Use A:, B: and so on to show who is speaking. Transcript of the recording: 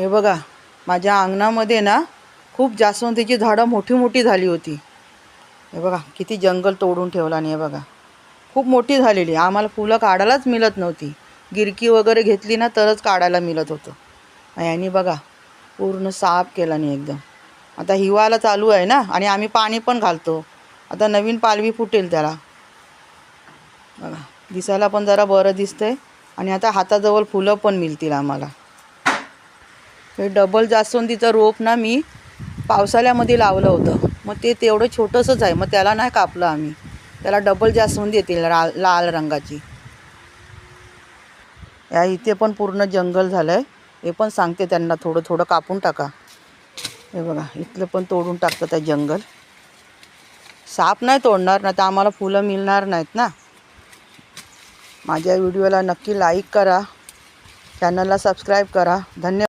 A: हे बघा, माझ्या अंगणामध्ये ना खूप जास्वंदीची झाडं मोठी मोठी झाली होती. हे बघा किती जंगल तोडून ठेवला नाही. हे बघा खूप मोठी झालेली, आम्हाला फुलं काढायलाच मिळत नव्हती. गिरकी वगैरे घेतली ना तरच काढायला मिळत होतं. यांनी बघा पूर्ण साफ केला नाही एकदम. आता हिवाळा चालू आहे ना आणि आम्ही पाणी पण घालतो. आता नवीन पालवी फुटेल त्याला. बघा दिसायला पण जरा बरं दिसतंय आणि आता हाताजवळ फुलं पण मिळतील आम्हाला. हे डबल जास्वंदीचं रोप ना मी पावसाळ्यामध्ये लावलं होतं. मग ते तेवढं छोटंसंच आहे, मग त्याला नाही कापलं आम्ही. त्याला डबल जास्वंदी येतील लाल रंगाची. या इथे पण पूर्ण जंगल झालं आहे. हे पण सांगते त्यांना थोडं थोडं कापून टाका. हे बघा इथलं पण तोडून टाकतं त्या जंगल. साप नाही तोडणार, नाही तर आम्हाला फुलं मिळणार नाहीत ना. माझ्या व्हिडिओला नक्की लाईक करा, चॅनलला सबस्क्राईब करा. धन्यवाद.